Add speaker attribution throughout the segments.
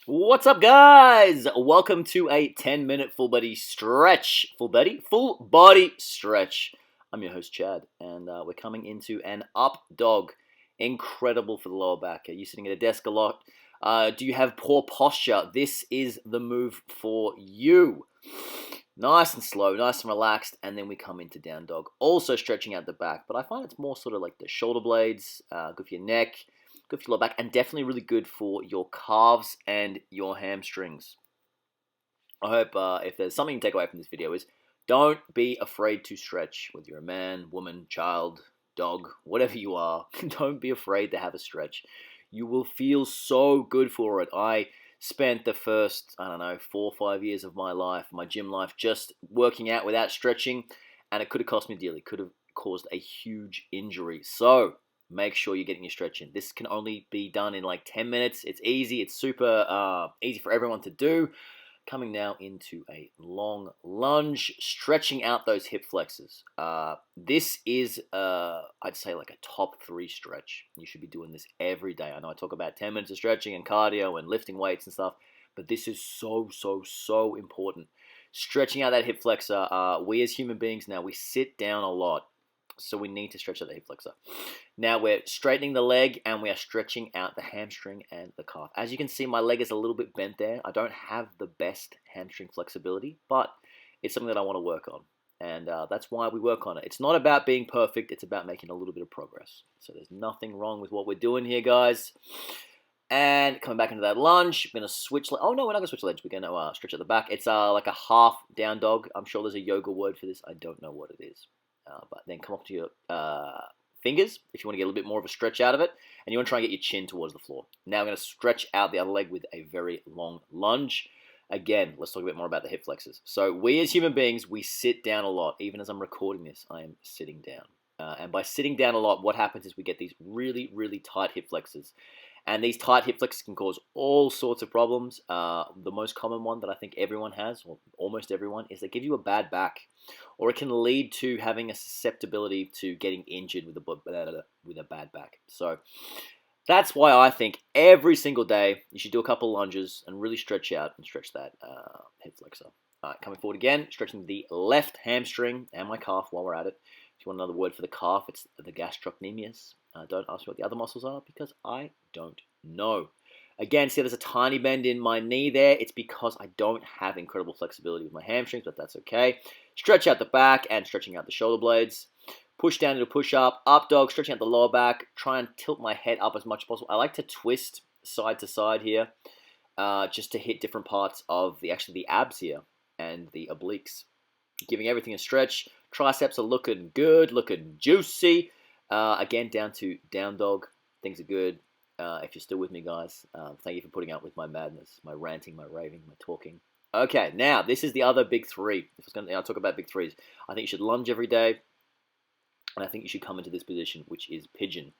Speaker 1: What's up, guys? Welcome to a 10-minute full body stretch. Full body stretch. I'm your host, Chad, and we're coming into an up dog. Incredible for the lower back. Are you sitting at a desk a lot? Do you have poor posture? This is the move for you. Nice and slow, nice and relaxed, and then we come into down dog. Also stretching out the back, but I find it's more sort of like the shoulder blades, good for your neck, good for your lower back, and definitely really good for your calves and your hamstrings. I hope if there's something to take away from this video is don't be afraid to stretch, whether you're a man, woman, child, dog, whatever you are. Don't be afraid to have a stretch. You will feel so good for it. I spent the first, 4 or 5 years of my life, my gym life, just working out without stretching, and it could have cost me dearly. Could have caused a huge injury. So make sure you're getting your stretch in. This can only be done in like 10 minutes. It's easy. It's super easy for everyone to do. Coming now into a long lunge, stretching out those hip flexors. This is, I'd say, like a top 3 stretch. You should be doing this every day. I know I talk about 10 minutes of stretching and cardio and lifting weights and stuff, but this is so important. Stretching out that hip flexor. We as human beings now, we sit down a lot, so we need to stretch out the hip flexor. Now we're straightening the leg and we are stretching out the hamstring and the calf. As you can see, my leg is a little bit bent there. I don't have the best hamstring flexibility, but it's something that I want to work on. And that's why we work on it. It's not about being perfect. It's about making a little bit of progress. So there's nothing wrong with what we're doing here, guys. And coming back into that lunge, we're going to switch. Oh, no, we're not going to switch legs. We're going to stretch at the back. It's like a half down dog. I'm sure there's a yoga word for this. I don't know what it is. But then come up to your fingers if you want to get a little bit more of a stretch out of it, and you want to try and get your chin towards the floor. Now I'm going to stretch out the other leg with a very long lunge. Again, let's talk a bit more about the hip flexors. So we as human beings, we sit down a lot. Even as I'm recording this, I am sitting down. And by sitting down a lot, what happens is we get these really tight hip flexors. And these tight hip flexors can cause all sorts of problems. The most common one that I think everyone has, or almost everyone, is they give you a bad back. Or it can lead to having a susceptibility to getting injured with a bad back. So that's why I think every single day you should do a couple lunges and really stretch out and stretch that hip flexor. All right, coming forward again, stretching the left hamstring and my calf while we're at it. If you want another word for the calf, it's the gastrocnemius. Don't ask me what the other muscles are because I don't know. Again, see there's a tiny bend in my knee there. It's because I don't have incredible flexibility with my hamstrings, but that's okay. Stretch out the back and stretching out the shoulder blades. Push down into push up dog, stretching out the lower back. Try and tilt my head up as much as possible. I like to twist side to side here just to hit different parts of the abs here and the obliques. Giving everything a stretch. Triceps are looking good, looking juicy. Again, down to down dog. Things are good. If you're still with me, guys, thank you for putting up with my madness, my ranting, my raving, my talking. Okay, now this is the other big 3. I'll talk about big 3s. I think you should lunge every day, and I think you should come into this position, which is pigeon.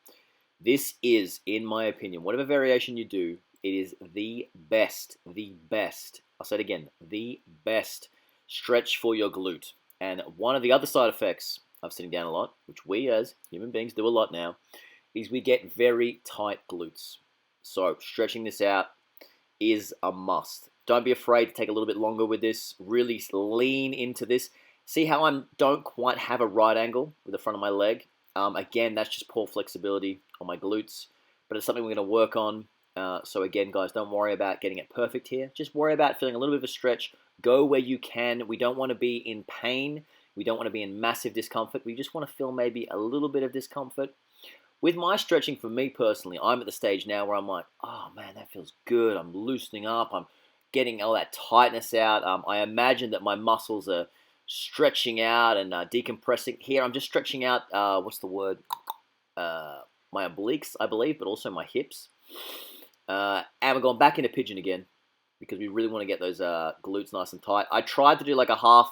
Speaker 1: This is, in my opinion, whatever variation you do, it is the best. I'll say it again, the best stretch for your glute. And one of the other side effects of sitting down a lot, which we as human beings do a lot now, is we get very tight glutes. So stretching this out is a must. Don't be afraid to take a little bit longer with this. Really lean into this. See how I don't quite have a right angle with the front of my leg? Again, that's just poor flexibility on my glutes, but it's something we're going to work on. So again, guys, don't worry about getting it perfect here. Just worry about feeling a little bit of a stretch. Go where you can. We don't want to be in pain. We don't want to be in massive discomfort. We just want to feel maybe a little bit of discomfort. With my stretching, for me personally, I'm at the stage now where I'm like, oh man, that feels good. I'm loosening up. I'm getting all that tightness out. I imagine that my muscles are stretching out and decompressing. Here, I'm just stretching out, what's the word? My obliques, I believe, but also my hips. And we're going back into pigeon again because we really want to get those glutes nice and tight. I tried to do like a half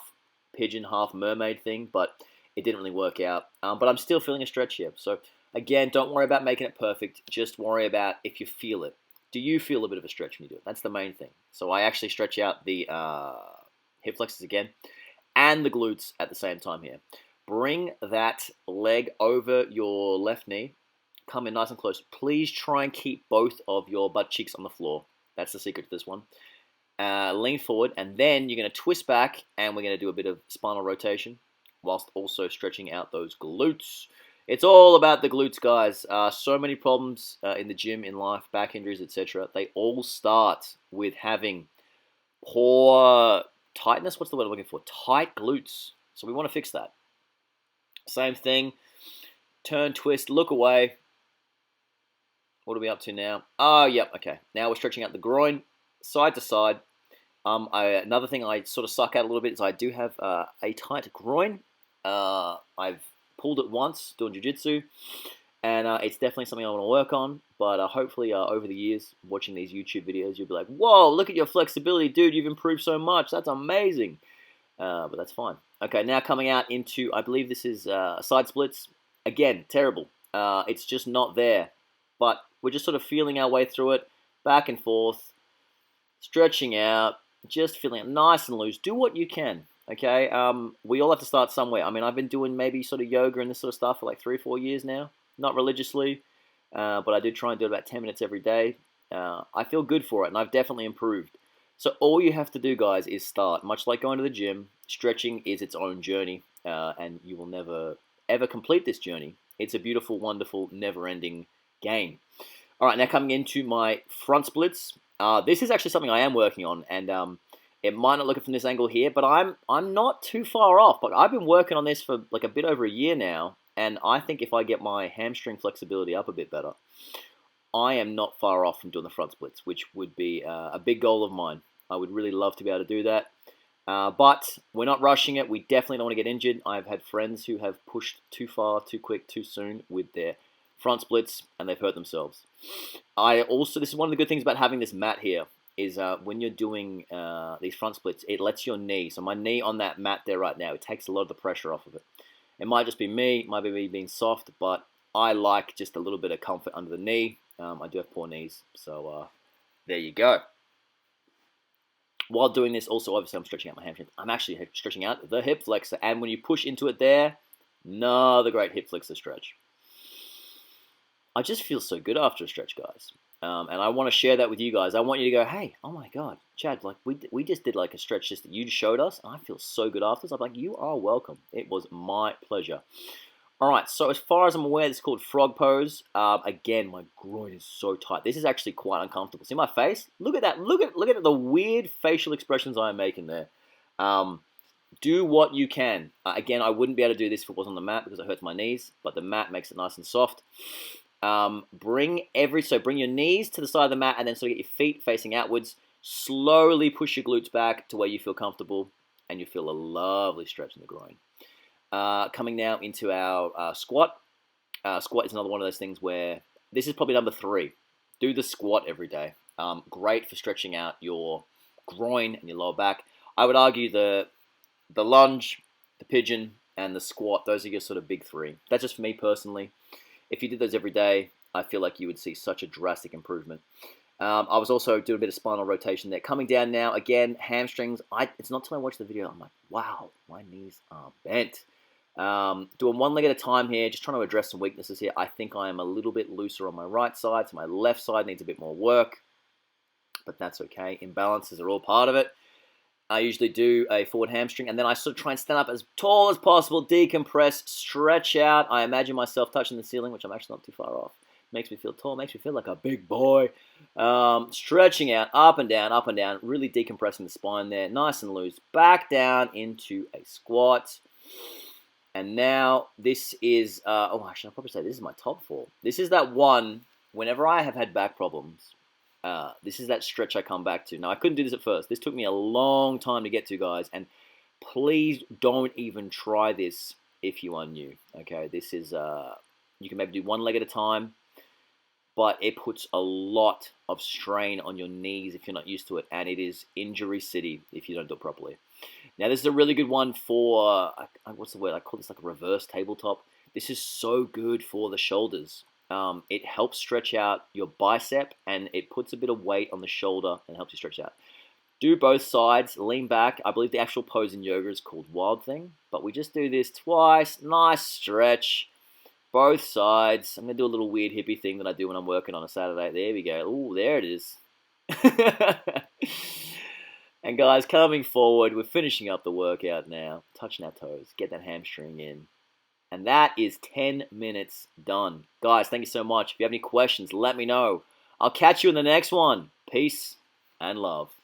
Speaker 1: pigeon, half mermaid thing, but it didn't really work out. But I'm still feeling a stretch here. So again, don't worry about making it perfect. Just worry about if you feel it. Do you feel a bit of a stretch when you do it? That's the main thing. So I actually stretch out the hip flexors again and the glutes at the same time here. Bring that leg over your left knee. Come in nice and close. Please try and keep both of your butt cheeks on the floor. That's the secret to this one. Lean forward, and then you're going to twist back, and we're going to do a bit of spinal rotation whilst also stretching out those glutes. It's all about the glutes, guys. So many problems in the gym, in life, back injuries, etc. They all start with having poor tightness. What's the word I'm looking for? Tight glutes. So we want to fix that. Same thing. Turn, twist, look away. What are we up to now? Oh, yep, okay. Now we're stretching out the groin, side to side. Another thing I sort of suck at a little bit is I do have a tight groin. I've pulled it once doing jiu-jitsu, and it's definitely something I want to work on. But hopefully over the years, watching these YouTube videos, you'll be like, whoa, look at your flexibility, dude. You've improved so much. That's amazing. But that's fine. Okay, now coming out into, I believe this is side splits. Again, terrible. It's just not there. But we're just sort of feeling our way through it, back and forth, stretching out, just feeling it nice and loose. Do what you can, okay? We all have to start somewhere. I mean, I've been doing maybe sort of yoga and this sort of stuff for like 3 or 4 years now. Not religiously, but I do try and do it about 10 minutes every day. I feel good for it, and I've definitely improved. So all you have to do, guys, is start. Much like going to the gym, stretching is its own journey, and you will never, ever complete this journey. It's a beautiful, wonderful, never-ending game. All right, now coming into my front splits. This is actually something I am working on, and it might not look it from this angle here, but I'm not too far off. But I've been working on this for like a bit over a year now, and I think if I get my hamstring flexibility up a bit better, I am not far off from doing the front splits, which would be a big goal of mine. I would really love to be able to do that. But we're not rushing it. We definitely don't want to get injured. I've had friends who have pushed too far, too quick, too soon with their front splits, and they've hurt themselves. This is one of the good things about having this mat here, is when you're doing these front splits, it lets your knee, so my knee on that mat there right now, it takes a lot of the pressure off of it. It might just be me, it might be me being soft, but I like just a little bit of comfort under the knee. I do have poor knees, so there you go. While doing this, also, obviously, I'm stretching out my hamstrings. I'm actually stretching out the hip flexor, and when you push into it there, another great hip flexor stretch. I just feel so good after a stretch, guys. And I want to share that with you guys. I want you to go, hey, oh my God, Chad, like we just did like a stretch just that you showed us. And I feel so good after this. I'm like, you are welcome. It was my pleasure. All right, so as far as I'm aware, this is called frog pose. Again, my groin is so tight. This is actually quite uncomfortable. See my face? Look at that. Look at the weird facial expressions I'm making there. Do what you can. Again, I wouldn't be able to do this if it was on the mat because it hurts my knees, but the mat makes it nice and soft. Bring your knees to the side of the mat and then sort of get your feet facing outwards. Slowly push your glutes back to where you feel comfortable, and you feel a lovely stretch in the groin. Coming now into our squat. Squat is another one of those things where this is probably number 3. Do the squat every day. Great for stretching out your groin and your lower back. I would argue the lunge, the pigeon, and the squat, those are your sort of big 3. That's just for me personally. If you did those every day, I feel like you would see such a drastic improvement. I was also doing a bit of spinal rotation there. Coming down now, again, hamstrings. It's not until I watch the video, I'm like, wow, my knees are bent. Doing one leg at a time here, just trying to address some weaknesses here. I think I am a little bit looser on my right side, so my left side needs a bit more work, but that's okay. Imbalances are all part of it. I usually do a forward hamstring, and then I sort of try and stand up as tall as possible, decompress, stretch out. I imagine myself touching the ceiling, which I'm actually not too far off. Makes me feel tall, makes me feel like a big boy. Stretching out, up and down, really decompressing the spine there, nice and loose. Back down into a squat. And now this is, actually I'll probably say this is my top 4. This is that one, whenever I have had back problems, this is that stretch I come back to. Now, I couldn't do this at first. This took me a long time to get to, guys. And please don't even try this if you are new. Okay, this is, you can maybe do one leg at a time, but it puts a lot of strain on your knees if you're not used to it. And it is injury city if you don't do it properly. Now, this is a really good one for, what's the word? I call this like a reverse tabletop. This is so good for the shoulders. It helps stretch out your bicep, and it puts a bit of weight on the shoulder and helps you stretch out. Do both sides, lean back. I believe the actual pose in yoga is called Wild Thing, but we just do this twice. Nice stretch. Both sides. I'm going to do a little weird hippie thing that I do when I'm working on a Saturday. There we go. Ooh, there it is. And guys, coming forward, we're finishing up the workout now, touching our toes, get that hamstring in. And that is 10 minutes done. Guys, thank you so much. If you have any questions, let me know. I'll catch you in the next one. Peace and love.